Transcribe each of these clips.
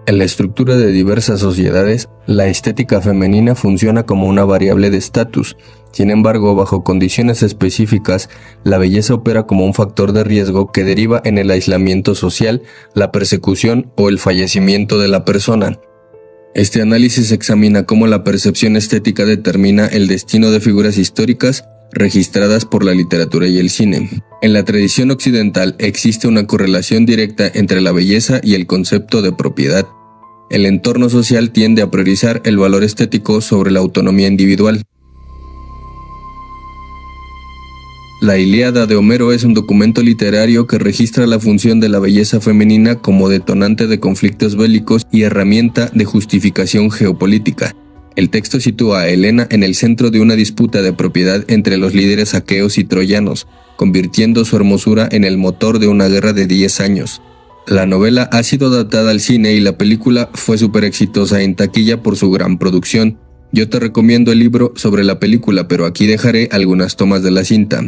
En la estructura de diversas sociedades, la estética femenina funciona como una variable de estatus. Sin embargo, bajo condiciones específicas, la belleza opera como un factor de riesgo que deriva en el aislamiento social, la persecución o el fallecimiento de la persona. Este análisis examina cómo la percepción estética determina el destino de figuras históricas registradas por la literatura y el cine. En la tradición occidental existe una correlación directa entre la belleza y el concepto de propiedad. El entorno social tiende a priorizar el valor estético sobre la autonomía individual. La Ilíada de Homero es un documento literario que registra la función de la belleza femenina como detonante de conflictos bélicos y herramienta de justificación geopolítica. El texto sitúa a Helena en el centro de una disputa de propiedad entre los líderes aqueos y troyanos, convirtiendo su hermosura en el motor de una guerra de 10 años. La novela ha sido adaptada al cine y la película fue súper exitosa en taquilla por su gran producción. Yo te recomiendo el libro sobre la película, pero aquí dejaré algunas tomas de la cinta.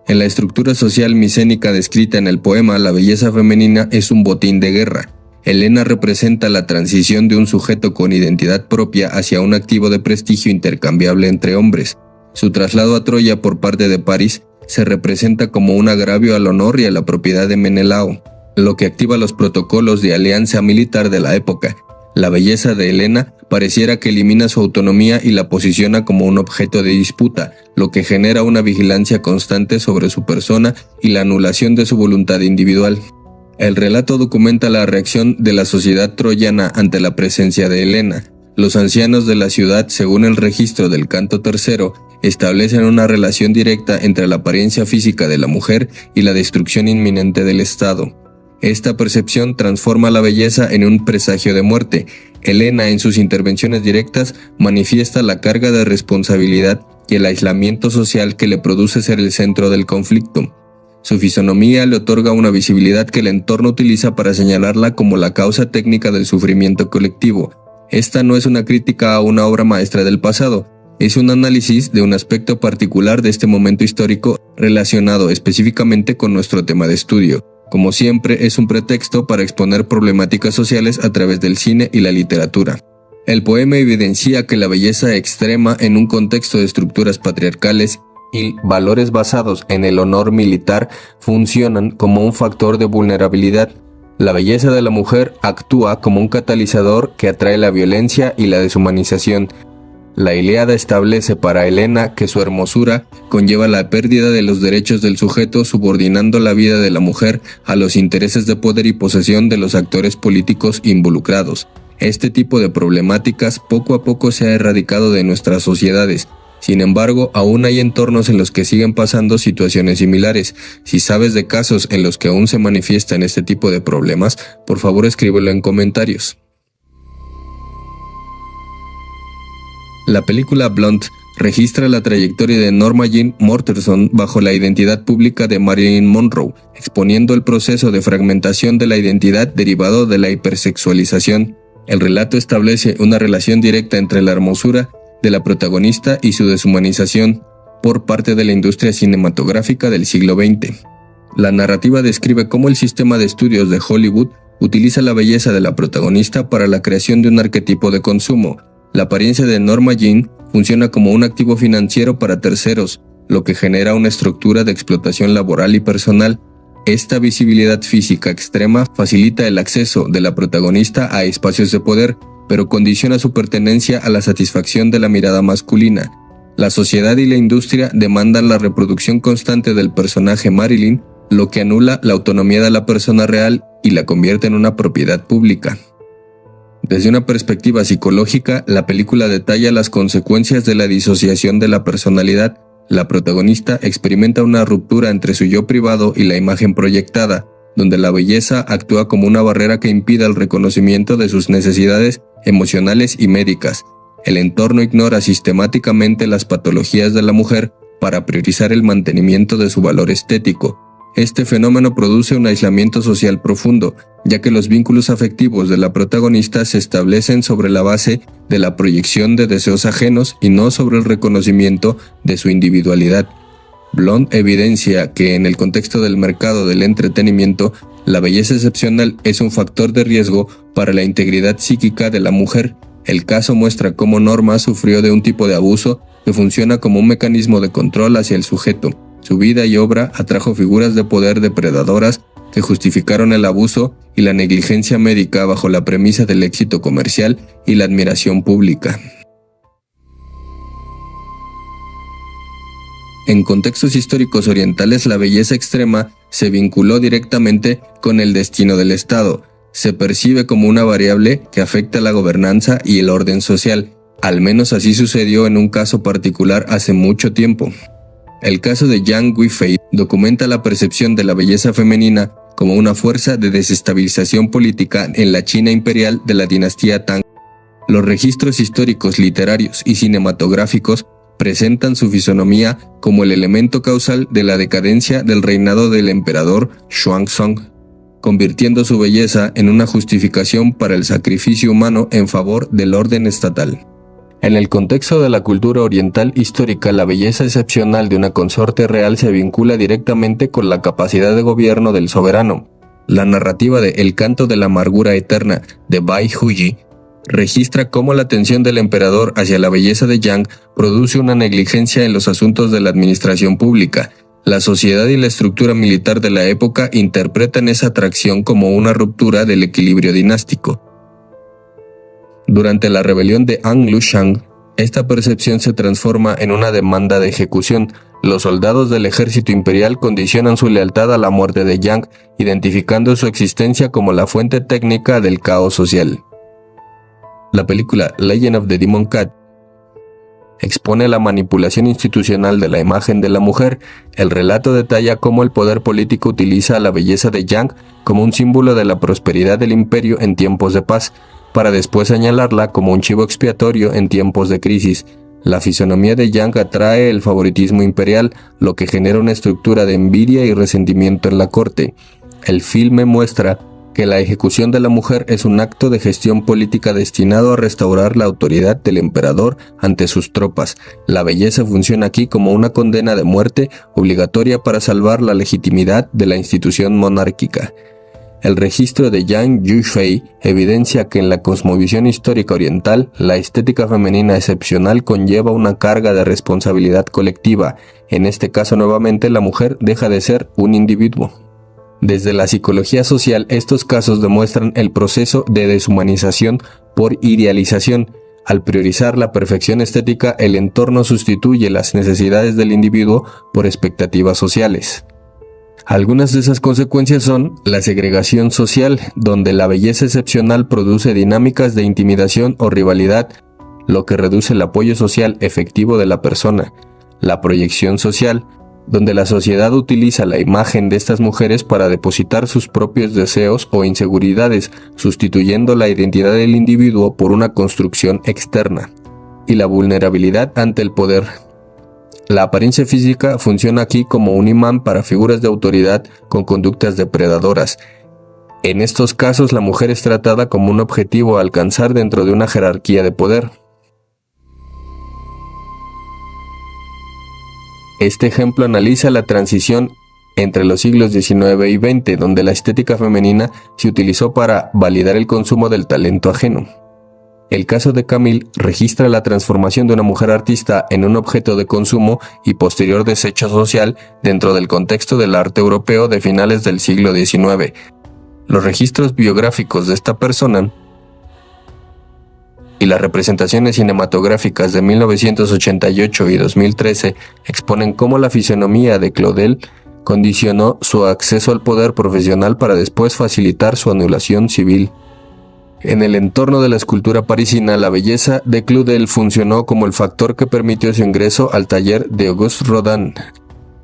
En la estructura social micénica descrita en el poema, la belleza femenina es un botín de guerra. Helena representa la transición de un sujeto con identidad propia hacia un activo de prestigio intercambiable entre hombres. Su traslado a Troya por parte de París se representa como un agravio al honor y a la propiedad de Menelao, lo que activa los protocolos de alianza militar de la época. La belleza de Helena pareciera que elimina su autonomía y la posiciona como un objeto de disputa, lo que genera una vigilancia constante sobre su persona y la anulación de su voluntad individual. El relato documenta la reacción de la sociedad troyana ante la presencia de Helena. Los ancianos de la ciudad, según el registro del Canto III, establecen una relación directa entre la apariencia física de la mujer y la destrucción inminente del Estado. Esta percepción transforma la belleza en un presagio de muerte. Helena, en sus intervenciones directas, manifiesta la carga de responsabilidad y el aislamiento social que le produce ser el centro del conflicto. Su fisonomía le otorga una visibilidad que el entorno utiliza para señalarla como la causa técnica del sufrimiento colectivo. Esta no es una crítica a una obra maestra del pasado, es un análisis de un aspecto particular de este momento histórico relacionado específicamente con nuestro tema de estudio. Como siempre, es un pretexto para exponer problemáticas sociales a través del cine y la literatura. El poema evidencia que la belleza extrema en un contexto de estructuras patriarcales y valores basados en el honor militar funcionan como un factor de vulnerabilidad. La belleza de la mujer actúa como un catalizador que atrae la violencia y la deshumanización. La Ilíada establece para Helena que su hermosura conlleva la pérdida de los derechos del sujeto, subordinando la vida de la mujer a los intereses de poder y posesión de los actores políticos involucrados. Este tipo de problemáticas poco a poco se ha erradicado de nuestras sociedades. Sin embargo, aún hay entornos en los que siguen pasando situaciones similares. Si sabes de casos en los que aún se manifiestan este tipo de problemas, por favor escríbelo en comentarios. La película Blonde registra la trayectoria de Norma Jean Mortenson bajo la identidad pública de Marilyn Monroe, exponiendo el proceso de fragmentación de la identidad derivado de la hipersexualización. El relato establece una relación directa entre la hermosura de la protagonista y su deshumanización por parte de la industria cinematográfica del siglo XX. La narrativa describe cómo el sistema de estudios de Hollywood utiliza la belleza de la protagonista para la creación de un arquetipo de consumo. La apariencia de Norma Jean funciona como un activo financiero para terceros, lo que genera una estructura de explotación laboral y personal. Esta visibilidad física extrema facilita el acceso de la protagonista a espacios de poder, pero condiciona su pertenencia a la satisfacción de la mirada masculina. La sociedad y la industria demandan la reproducción constante del personaje Marilyn, lo que anula la autonomía de la persona real y la convierte en una propiedad pública. Desde una perspectiva psicológica, la película detalla las consecuencias de la disociación de la personalidad. La protagonista experimenta una ruptura entre su yo privado y la imagen proyectada, donde la belleza actúa como una barrera que impide el reconocimiento de sus necesidades emocionales y médicas. El entorno ignora sistemáticamente las patologías de la mujer para priorizar el mantenimiento de su valor estético. Este fenómeno produce un aislamiento social profundo, ya que los vínculos afectivos de la protagonista se establecen sobre la base de la proyección de deseos ajenos y no sobre el reconocimiento de su individualidad. Blonde evidencia que en el contexto del mercado del entretenimiento, La belleza excepcional es un factor de riesgo para la integridad psíquica de la mujer. El caso muestra cómo Norma sufrió de un tipo de abuso que funciona como un mecanismo de control hacia el sujeto. Su vida y obra atrajo figuras de poder depredadoras que justificaron el abuso y la negligencia médica bajo la premisa del éxito comercial y la admiración pública. En contextos históricos orientales, la belleza extrema se vinculó directamente con el destino del Estado. Se percibe como una variable que afecta la gobernanza y el orden social. Al menos así sucedió en un caso particular hace mucho tiempo. El caso de Yang Guifei documenta la percepción de la belleza femenina como una fuerza de desestabilización política en la China imperial de la dinastía Tang. Los registros históricos, literarios y cinematográficos presentan su fisonomía como el elemento causal de la decadencia del reinado del emperador Xuanzong, convirtiendo su belleza en una justificación para el sacrificio humano en favor del orden estatal. En el contexto de la cultura oriental histórica, la belleza excepcional de una consorte real se vincula directamente con la capacidad de gobierno del soberano. La narrativa de El canto de la amargura eterna de Bai Huyi registra cómo la atención del emperador hacia la belleza de Yang produce una negligencia en los asuntos de la administración pública. La sociedad y la estructura militar de la época interpretan esa atracción como una ruptura del equilibrio dinástico. Durante la rebelión de An Lushan, esta percepción se transforma en una demanda de ejecución. Los soldados del ejército imperial condicionan su lealtad a la muerte de Yang, identificando su existencia como la fuente técnica del caos social. La película Legend of the Demon Cat expone la manipulación institucional de la imagen de la mujer. El relato detalla cómo el poder político utiliza la belleza de Yang como un símbolo de la prosperidad del imperio en tiempos de paz, para después señalarla como un chivo expiatorio en tiempos de crisis. La fisonomía de Yang atrae el favoritismo imperial, lo que genera una estructura de envidia y resentimiento en la corte. El filme muestra que la ejecución de la mujer es un acto de gestión política destinado a restaurar la autoridad del emperador ante sus tropas. La belleza funciona aquí como una condena de muerte obligatoria para salvar la legitimidad de la institución monárquica. El registro de Yang Guifei evidencia que en la cosmovisión histórica oriental, la estética femenina excepcional conlleva una carga de responsabilidad colectiva. En este caso, nuevamente, la mujer deja de ser un individuo. Desde la psicología social, estos casos demuestran el proceso de deshumanización por idealización. Al priorizar la perfección estética, el entorno sustituye las necesidades del individuo por expectativas sociales. Algunas de esas consecuencias son la segregación social, donde la belleza excepcional produce dinámicas de intimidación o rivalidad, lo que reduce el apoyo social efectivo de la persona. La proyección social, donde la sociedad utiliza la imagen de estas mujeres para depositar sus propios deseos o inseguridades, sustituyendo la identidad del individuo por una construcción externa. Y la vulnerabilidad ante el poder. La apariencia física funciona aquí como un imán para figuras de autoridad con conductas depredadoras. En estos casos, la mujer es tratada como un objetivo a alcanzar dentro de una jerarquía de poder. Este ejemplo analiza la transición entre los siglos XIX y XX, donde la estética femenina se utilizó para validar el consumo del talento ajeno. El caso de Camille registra la transformación de una mujer artista en un objeto de consumo y posterior desecho social dentro del contexto del arte europeo de finales del siglo XIX. Los registros biográficos de esta persona y las representaciones cinematográficas de 1988 y 2013 exponen cómo la fisonomía de Claudel condicionó su acceso al poder profesional para después facilitar su anulación civil. En el entorno de la escultura parisina, la belleza de Claudel funcionó como el factor que permitió su ingreso al taller de Auguste Rodin.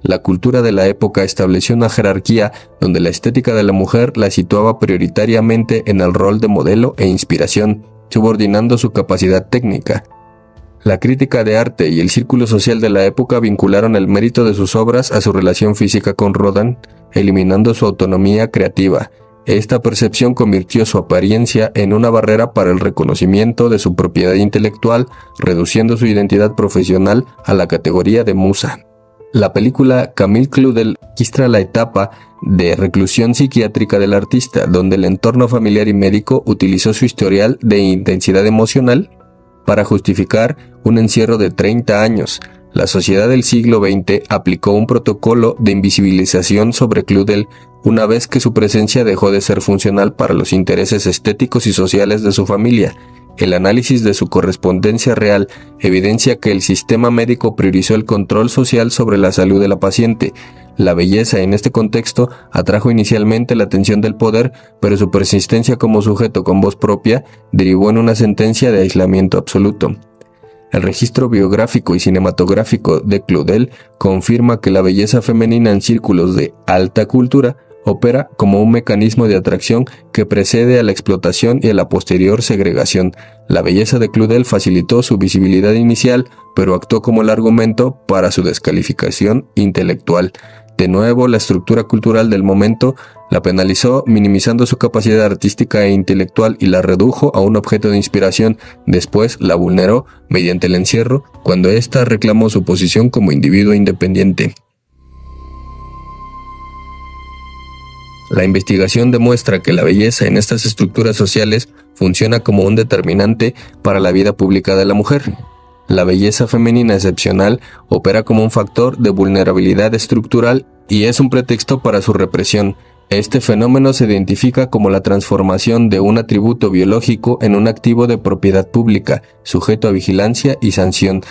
La cultura de la época estableció una jerarquía donde la estética de la mujer la situaba prioritariamente en el rol de modelo e inspiración, subordinando su capacidad técnica. La crítica de arte y el círculo social de la época vincularon el mérito de sus obras a su relación física con Rodin, eliminando su autonomía creativa. Esta percepción convirtió su apariencia en una barrera para el reconocimiento de su propiedad intelectual, reduciendo su identidad profesional a la categoría de musa. La película Camille Claudel registra la etapa de reclusión psiquiátrica del artista, donde el entorno familiar y médico utilizó su historial de intensidad emocional para justificar un encierro de 30 años. La sociedad del siglo XX aplicó un protocolo de invisibilización sobre Claudel una vez que su presencia dejó de ser funcional para los intereses estéticos y sociales de su familia. El análisis de su correspondencia real evidencia que el sistema médico priorizó el control social sobre la salud de la paciente. La belleza en este contexto atrajo inicialmente la atención del poder, pero su persistencia como sujeto con voz propia derivó en una sentencia de aislamiento absoluto. El registro biográfico y cinematográfico de Claudel confirma que la belleza femenina en círculos de alta cultura opera como un mecanismo de atracción que precede a la explotación y a la posterior segregación. La belleza de Claudel facilitó su visibilidad inicial, pero actuó como el argumento para su descalificación intelectual. De nuevo, la estructura cultural del momento la penalizó, minimizando su capacidad artística e intelectual y la redujo a un objeto de inspiración. Después la vulneró mediante el encierro, cuando ésta reclamó su posición como individuo independiente. La investigación demuestra que la belleza en estas estructuras sociales funciona como un determinante para la vida pública de la mujer. La belleza femenina excepcional opera como un factor de vulnerabilidad estructural y es un pretexto para su represión. Este fenómeno se identifica como la transformación de un atributo biológico en un activo de propiedad pública, sujeto a vigilancia y sanción.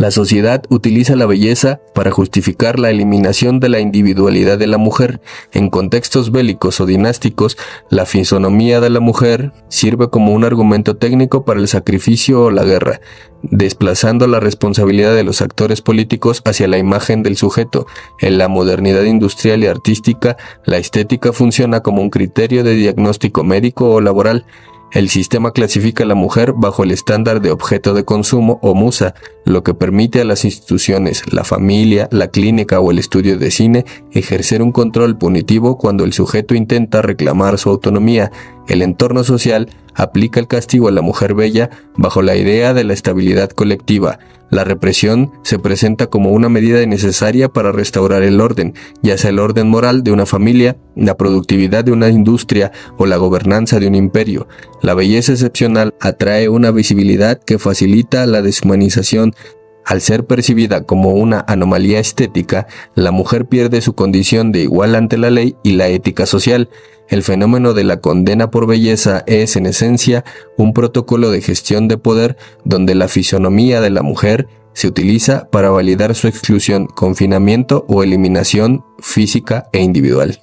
La sociedad utiliza la belleza para justificar la eliminación de la individualidad de la mujer. En contextos bélicos o dinásticos, la fisonomía de la mujer sirve como un argumento técnico para el sacrificio o la guerra, desplazando la responsabilidad de los actores políticos hacia la imagen del sujeto. En la modernidad industrial y artística, la estética funciona como un criterio de diagnóstico médico o laboral. El sistema clasifica a la mujer bajo el estándar de objeto de consumo o musa, lo que permite a las instituciones, la familia, la clínica o el estudio de cine ejercer un control punitivo cuando el sujeto intenta reclamar su autonomía. El entorno social aplica el castigo a la mujer bella bajo la idea de la estabilidad colectiva. La represión se presenta como una medida necesaria para restaurar el orden, ya sea el orden moral de una familia, la productividad de una industria o la gobernanza de un imperio. La belleza excepcional atrae una visibilidad que facilita la deshumanización. Al ser percibida como una anomalía estética, la mujer pierde su condición de igual ante la ley y la ética social. El fenómeno de la condena por belleza es, en esencia, un protocolo de gestión de poder donde la fisonomía de la mujer se utiliza para validar su exclusión, confinamiento o eliminación física e individual.